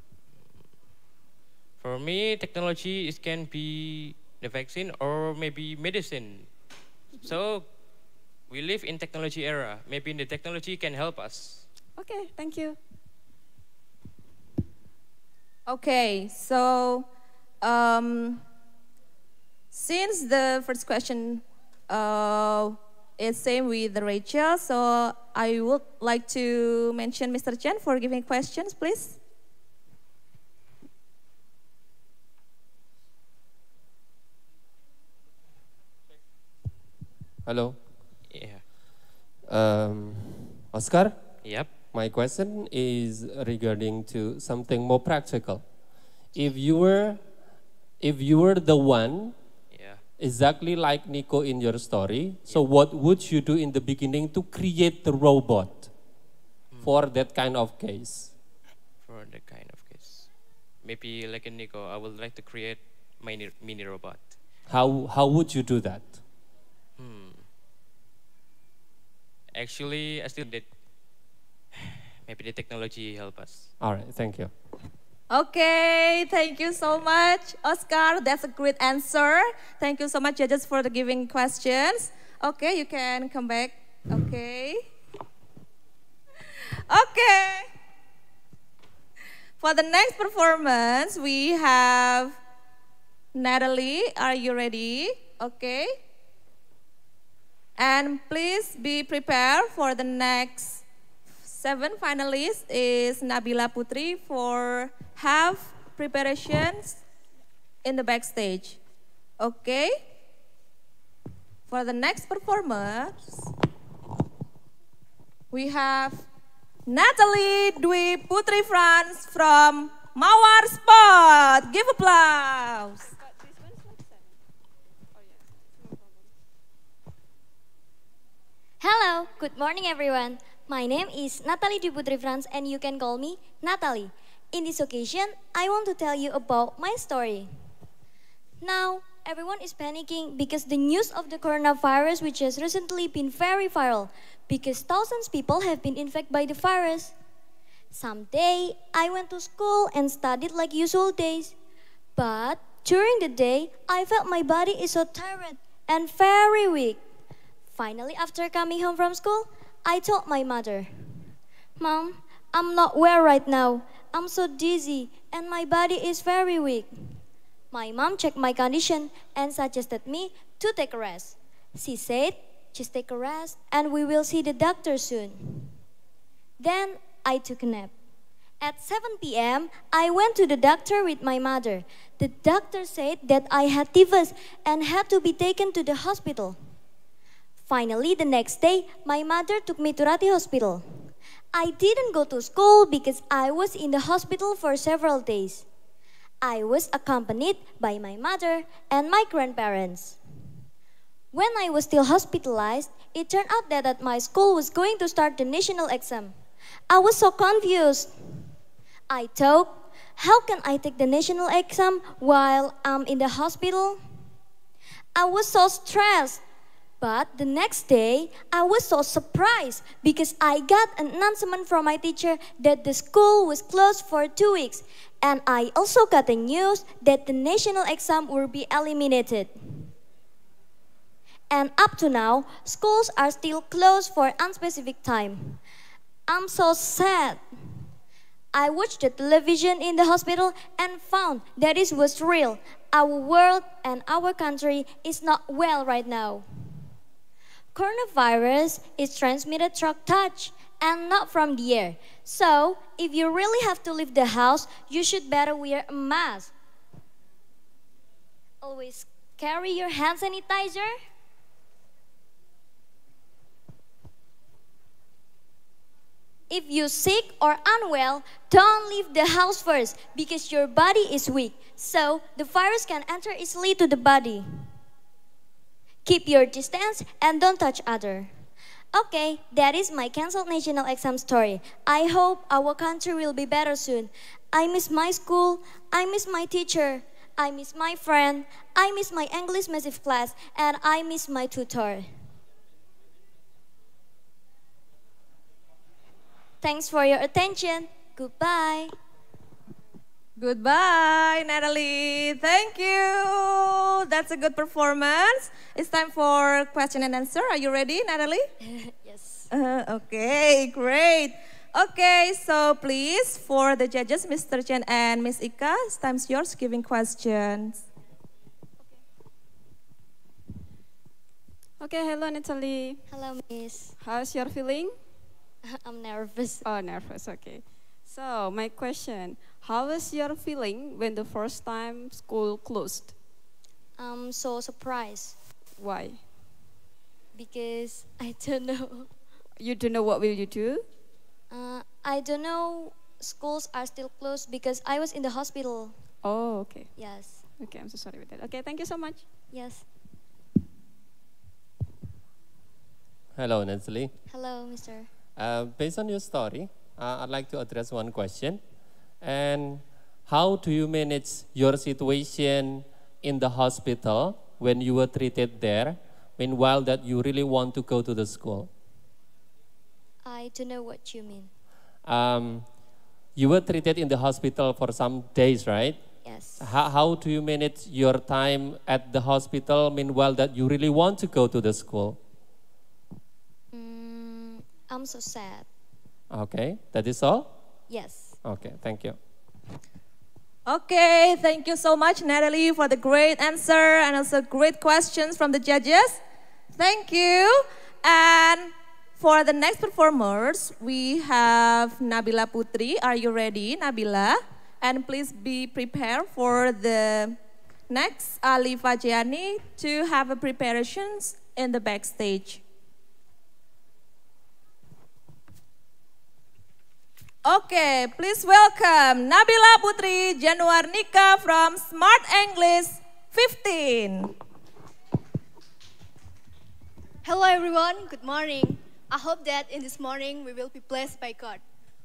For me, technology can be the vaccine or maybe medicine. So we live in technology era. Maybe the technology can help us. Okay, thank you. Okay, so since the first question is same with Rachel, so I would like to mention Mr. Chen for giving questions, please. Hello. Yeah. Oscar, Yep. my question is regarding to something more practical. If you were the one Yeah. exactly like Nico in your story, so what would you do in the beginning to create the robot for that kind of case? For that kind of case, maybe like in Nico, I would like to create my mini robot. How would you do that? Actually, I still did. Maybe the technology help us. All right, thank you. Okay, thank you so much, Oscar. That's a great answer. Thank you so much, judges, for the giving questions. Okay, you can come back. Okay. Okay. For the next performance, we have Natalie. Are you ready? Okay. And please be prepared for the next 7 finalists is Nabila Putri for half preparations in the backstage. Okay. For the next performers, we have Natalie Dwi Putri Franz from Mawar Sport. Give applause. Hello, good morning everyone. My name is Natalie Dwi Putri Franz and you can call me Natalie. In this occasion, I want to tell you about my story. Now, everyone is panicking because the news of the coronavirus which has recently been very viral because thousands of people have been infected by the virus. Someday, I went to school and studied like usual days. But during the day, I felt my body is so tired and very weak. Finally, after coming home from school, I told my mother, "Mom, I'm not well right now. I'm so dizzy and my body is very weak." My mom checked my condition and suggested me to take a rest. She said, "Just take a rest and we will see the doctor soon." Then I took a nap. At 7 p.m., I went to the doctor with my mother. The doctor said that I had typhus and had to be taken to the hospital. Finally, the next day, my mother took me to Rati Hospital. I didn't go to school because I was in the hospital for several days. I was accompanied by my mother and my grandparents. When I was still hospitalized, it turned out that my school was going to start the national exam. I was so confused. I thought, how can I take the national exam while I'm in the hospital? I was so stressed. But the next day, I was so surprised because I got an announcement from my teacher that the school was closed for 2 weeks. And I also got the news that the national exam will be eliminated. And up to now, schools are still closed for unspecific time. I'm so sad. I watched the television in the hospital and found that it was real. Our world and our country is not well right now. Coronavirus is transmitted through touch and not from the air. So, if you really have to leave the house, you should better wear a mask. Always carry your hand sanitizer. If you're sick or unwell, don't leave the house first because your body is weak. So, the virus can enter easily to the body. Keep your distance and don't touch others. Okay, that is my cancelled national exam story. I hope our country will be better soon. I miss my school, I miss my teacher, I miss my friend, I miss my English massive class, and I miss my tutor. Thanks for your attention. Goodbye. Goodbye, Natalie. Thank you. That's a good performance. It's time for question and answer. Are you ready, Natalie? Yes. Okay, great. Okay, so please, for the judges, Mr. Chen and Miss Ika, time's yours giving questions. Okay, hello Natalie. Hello, Miss. How's your feeling? I'm nervous. Oh, nervous, okay. So, my question, how was your feeling when the first time school closed? I'm so surprised. Why? Because I don't know. You don't know what will you do? I don't know. Schools are still closed because I was in the hospital. Oh, okay. Yes. Okay, I'm so sorry with that. Okay, thank you so much. Yes. Hello, Natalie. Hello, Mr. Based on your story, I'd like to address one question. And how do you manage your situation in the hospital when you were treated there, meanwhile that you really want to go to the school? I don't know what you mean. You were treated in the hospital for some days, right? Yes. How do you manage your time at the hospital, meanwhile that you really want to go to the school? I'm so sad. Okay, that is all? Yes. Okay, thank you. Okay, thank you so much, Natalie, for the great answer and also great questions from the judges. Thank you. And For the next performers, we have Nabila Putri. Are you ready, Nabila? And please be prepared for the next Ali Fajiani to have a preparations in the backstage. Okay, please welcome Nabila Putri Januarnika from Smart English 15. Hello everyone, good morning. I hope that in this morning we will be blessed by God.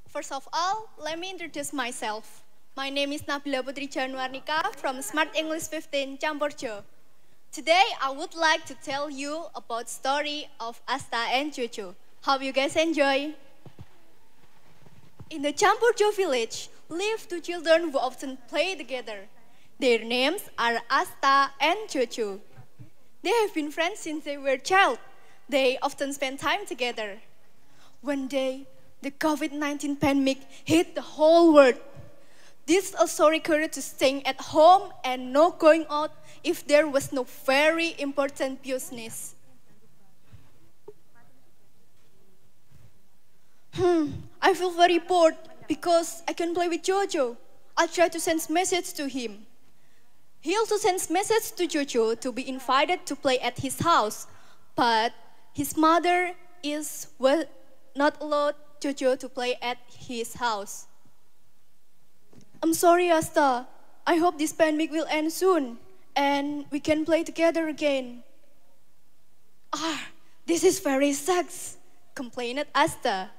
First of all, let me introduce myself. My name is Nabila Putri Januarnika from Smart English 15 Camborjo. Today I would like to tell you about story of Asta and Jojo. Hope you guys enjoy. In the Camborjo village live two children who often play together. Their names are Asta and Jojo. They have been friends since they were child. They often spend time together. One day, the COVID-19 pandemic hit the whole world. This also required to staying at home and not going out if there was no very important business. I feel very bored because I can play with Jojo. I try to send message to him. He also sends message to Jojo to be invited to play at his house, but his mother is not allowed Jojo to play at his house. I'm sorry, Asta. I hope this pandemic will end soon and we can play together again. This is very sucks, complained Asta.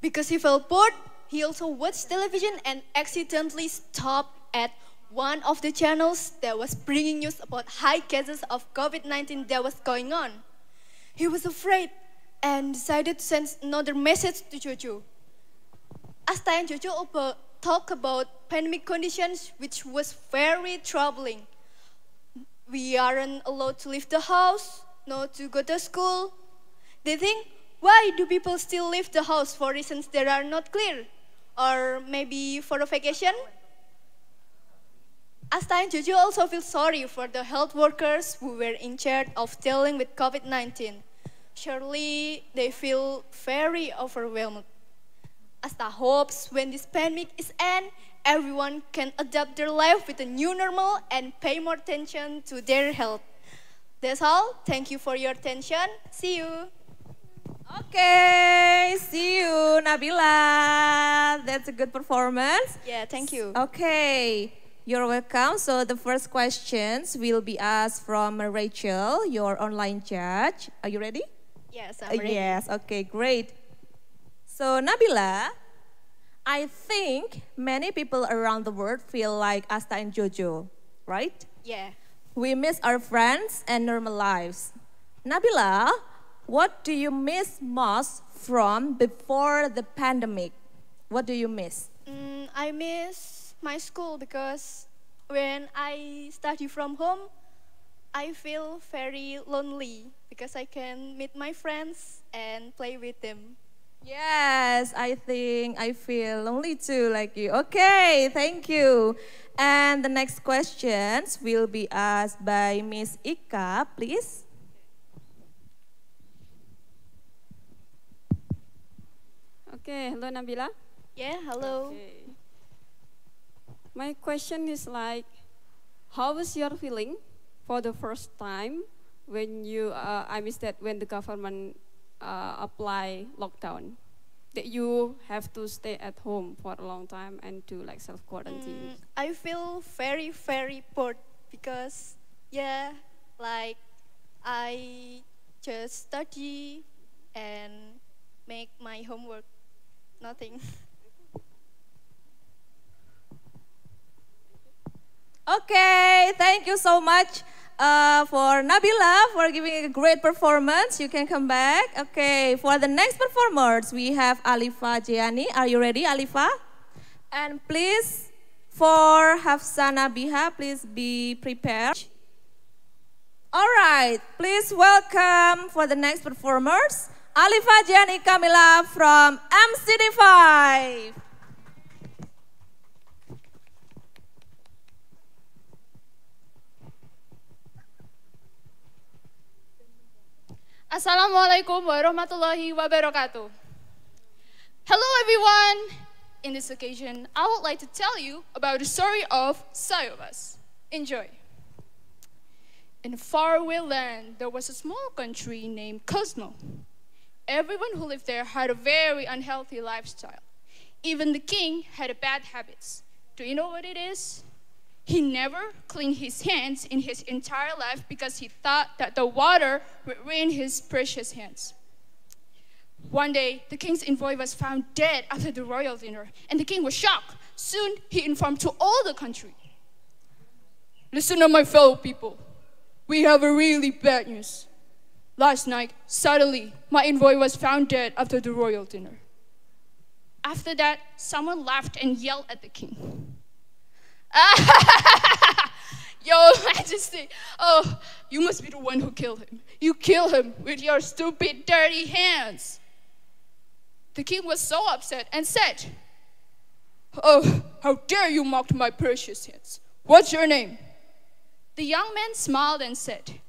Because he felt bored, he also watched television and accidentally stopped at one of the channels that was bringing news about high cases of COVID-19 that was going on. He was afraid and decided to send another message to Jojo. Asta and Jojo talked about pandemic conditions, which was very troubling. We aren't allowed to leave the house, not to go to school. They think, why do people still leave the house for reasons that are not clear? Or maybe for a vacation? Asta and Jojo also feel sorry for the health workers who were in charge of dealing with COVID-19. Surely they feel very overwhelmed. Asta hopes when this pandemic is end, everyone can adapt their life with a new normal and pay more attention to their health. That's all. Thank you for your attention. See you. Okay, see you, Nabila. That's a good performance. Yeah, thank you. Okay, you're welcome. So the first questions will be asked from Rachel, your online judge. Are you ready? Yes, I'm ready. Yes, okay, great. So Nabila, I think many people around the world feel like Asta and Jojo, right? Yeah. We miss our friends and normal lives. Nabila, what do you miss most from before the pandemic? What do you miss? I miss my school because when I study from home, I feel very lonely because I can meet my friends and play with them. Yes, I think I feel lonely too like you. Okay, thank you. And the next questions will be asked by Miss Ika, please. Okay, hello Nabila. Yeah, hello. Okay. My question is like, how was your feeling for the first time when you, I miss that when the government apply lockdown, that you have to stay at home for a long time and do like self-quarantine? I feel very, very bored because, yeah, like I just study and make my homework, nothing. Okay, thank you so much for Nabila for giving a great performance. You can come back. Okay, for the next performers, we have Alifa Jiani. Are you ready, Alifa? And please, for Hafsana Biha, please be prepared. All right, please welcome for the next performers, Alifa Jiani Kamila from MCD5. Assalamualaikum warahmatullahi wabarakatuh. Hello everyone! In this occasion, I would like to tell you about the story of Sayovas. Enjoy. In a faraway land, there was a small country named Cosmo. Everyone who lived there had a very unhealthy lifestyle. Even the king had bad habits. Do you know what it is? He never cleaned his hands in his entire life because he thought that the water would ruin his precious hands. One day, the king's envoy was found dead after the royal dinner, and the king was shocked. Soon, he informed to all the country. Listen up, my fellow people. We have a really bad news. Last night, suddenly, my envoy was found dead after the royal dinner. After that, someone laughed and yelled at the king. Your Majesty, oh, you must be the one who killed him. You killed him with your stupid, dirty hands. The king was so upset and said, oh, how dare you mock my precious hands? What's your name? The young man smiled and said,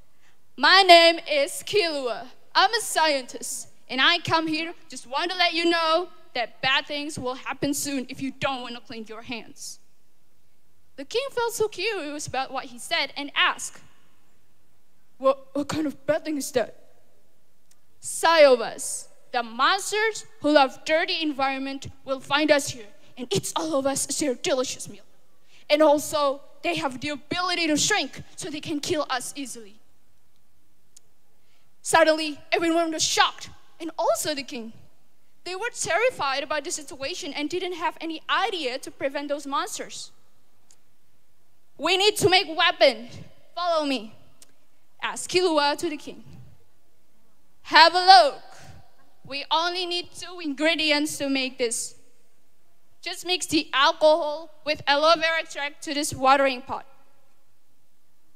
my name is Kilua. I'm a scientist, and I come here just want to let you know that bad things will happen soon if you don't want to clean your hands. The king felt so curious about what he said and asked, what kind of bad thing is that? Sayovas, the monsters who love dirty environment, will find us here and eat all of us as their delicious meal. And also, they have the ability to shrink so they can kill us easily. Suddenly, everyone was shocked, and also the king. They were terrified about the situation and didn't have any idea to prevent those monsters. We need to make weapons. Follow me, asked Kilua to the king. Have a look. We only need 2 ingredients to make this. Just mix the alcohol with aloe vera extract to this watering pot.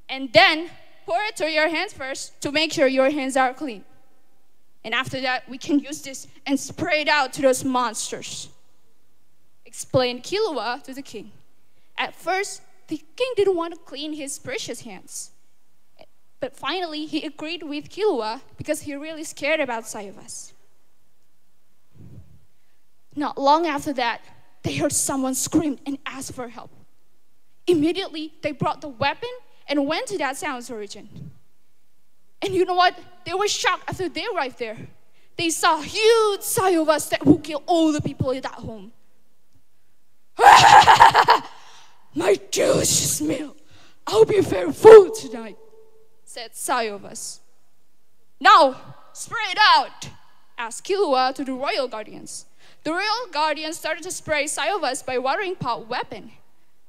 And then pour it to your hands first to make sure your hands are clean. And after that, we can use this and spray it out to those monsters, explained Kilua to the king. At first, the king didn't want to clean his precious hands. But finally, he agreed with Kilua because he really scared about Sayovas. Not long after that, they heard someone scream and ask for help. Immediately, they brought the weapon and went to that sound's origin. And you know what? They were shocked after they arrived there. They saw huge Sayovas that would kill all the people in that home. My delicious meal. I'll be very full tonight, said Sayovas. Now, spray it out, asked Kilua to the royal guardians. The royal guardians started to spray Sayovas by watering pot weapon.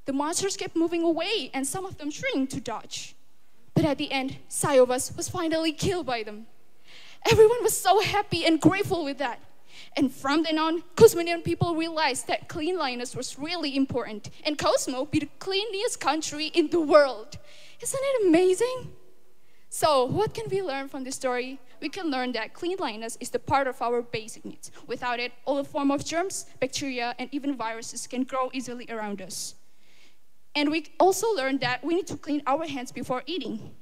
The monsters kept moving away, and some of them shrinked to dodge. But at the end, Sayovas was finally killed by them. Everyone was so happy and grateful with that. And from then on, Cosmonian people realized that cleanliness was really important, and Cosmo be the cleanest country in the world. Isn't it amazing? So, what can we learn from this story? We can learn that cleanliness is the part of our basic needs. Without it, all the form of germs, bacteria, and even viruses can grow easily around us. And we also learned that we need to clean our hands before eating.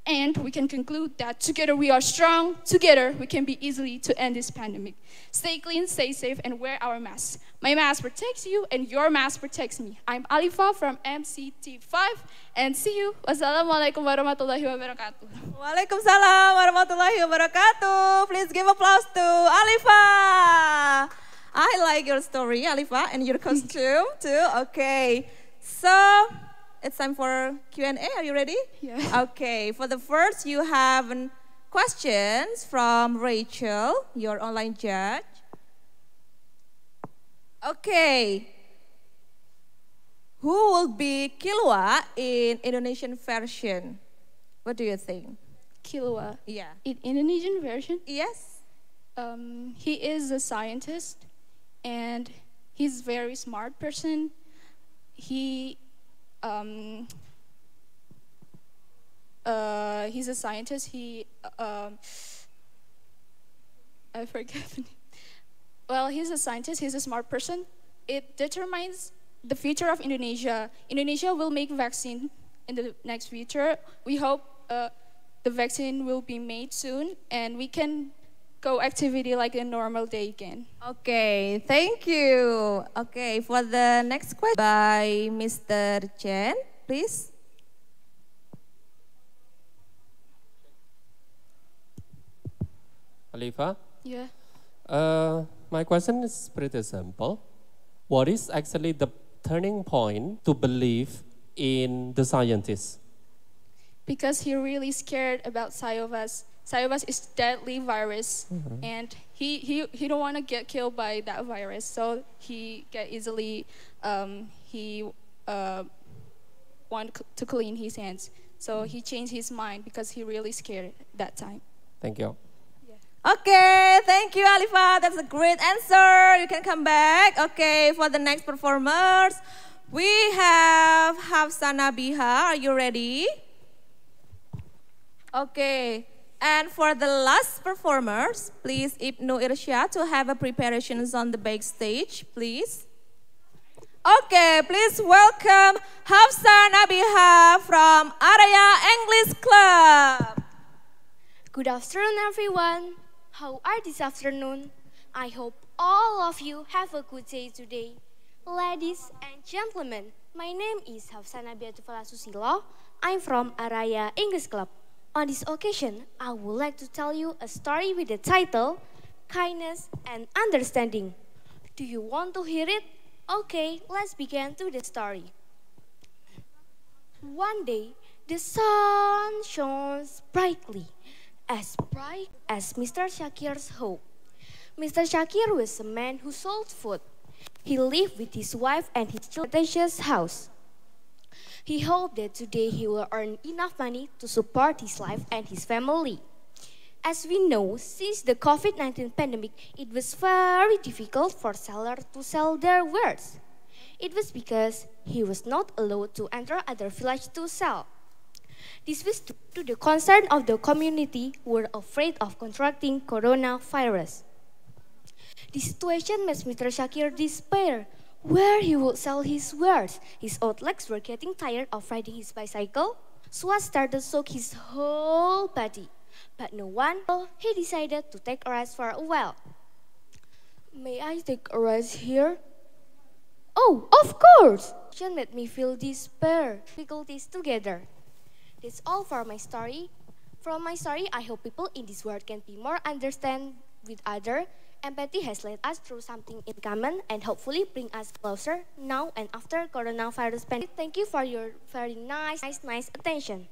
And we can conclude that together we are strong, together we can be easily to end this pandemic. Stay clean, stay safe, and wear our masks. My mask protects you, and your mask protects me. I'm Alifa from MCT5, and see you. Wassalamualaikum warahmatullahi wabarakatuh. Waalaikumsalam warahmatullahi wabarakatuh. Please give applause to Alifa. I like your story, Alifa, and your costume too. Okay, so it's time for Q&A. Are you ready? Yeah. Okay, for the first, you have questions from Rachel, your online judge. Okay. Who will be Kilua in Indonesian version? What do you think? Kilua. Yeah. In Indonesian version? Yes. He is a scientist, and he's a very smart person. He's a scientist. I forget the name. Well, he's a scientist. He's a smart person. It determines the future of Indonesia. Indonesia will make vaccine in the next future. We hope the vaccine will be made soon and we can go activity like a normal day again. Okay, thank you. Okay, for the next question by Mr. Chen, please. Alifa? Yeah. My question is pretty simple. What is actually the turning point to believe in the scientists? Because he really scared about Cyovas. Cyovas is deadly virus, and he don't want to get killed by that virus, so he get easily want to clean his hands. So he changed his mind because he really scared that time. Thank you. Okay, thank you, Alifa. That's a great answer. You can come back. Okay, for the next performers, we have Hafsana Biha. Are you ready? Okay, and for the last performers, please Ibnu Irsyad to have a preparations on the backstage, please. Okay, please welcome Hafsana Biha from Araya English Club. Good afternoon, everyone. How are this afternoon? I hope all of you have a good day today. Ladies and gentlemen, my name is Hafsana Biatufala Susilo. I'm from Araya English Club. On this occasion, I would like to tell you a story with the title, Kindness and Understanding. Do you want to hear it? Okay, let's begin to the story. One day, the sun shone brightly, as bright as Mr. Shakir's home. Mr. Shakir was a man who sold food. He lived with his wife and his children at his house. He hoped that today he will earn enough money to support his life and his family. As we know, since the COVID-19 pandemic, it was very difficult for sellers to sell their wares. It was because he was not allowed to enter other villages to sell. This was due to the concern of the community who were afraid of contracting coronavirus. The situation made Mr. Shakir despair. Where he would sell his wares. His old legs were getting tired of riding his bicycle. Sweat started to soak his whole body. But no one, so he decided to take a rest for a while. May I take a rest here? Oh, of course! It made me feel despair, difficulties together. That's all for my story. From my story, I hope people in this world can be more understand with others. Empathy has led us through something in common and hopefully bring us closer now and after coronavirus pandemic. Thank you for your very nice attention.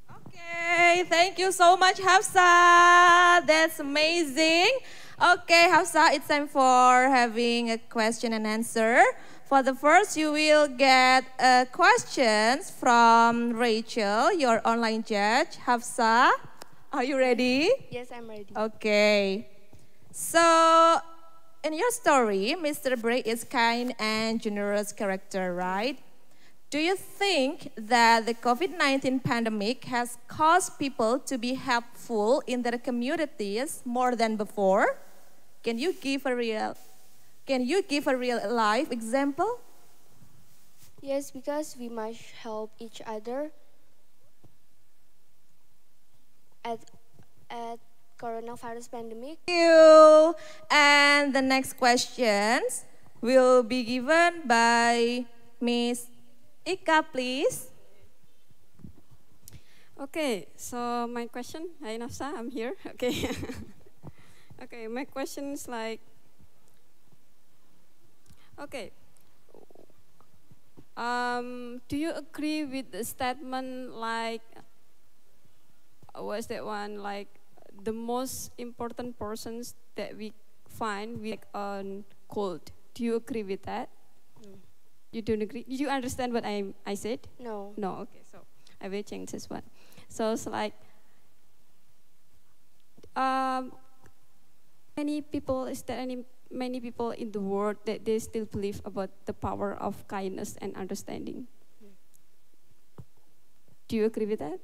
Okay, thank you so much, Hafsa. That's amazing. Okay, Hafsa, it's time for having a question and answer. For the first, you will get questions from Rachel, your online judge. Hafsa, are you ready? Yes, I'm ready. Okay. So, in your story, Mr. Bray is kind and generous character, right? Do you think that the COVID-19 pandemic has caused people to be helpful in their communities more than before? Can you give a real life example? Yes, because we must help each other at coronavirus pandemic. Thank you. And the next questions will be given by Miss Ika, please. Okay, so my question, hi Nafsa, I'm here. Okay. Okay, my question is like, okay, do you agree with the statement like, what's that one, like the most important persons that we find with on cold? Do you agree with that? No. You don't agree? Did you understand what I said? No. No, okay, so I will change this one. So it's like, is there many people in the world that they still believe about the power of kindness and understanding? Do you agree with that?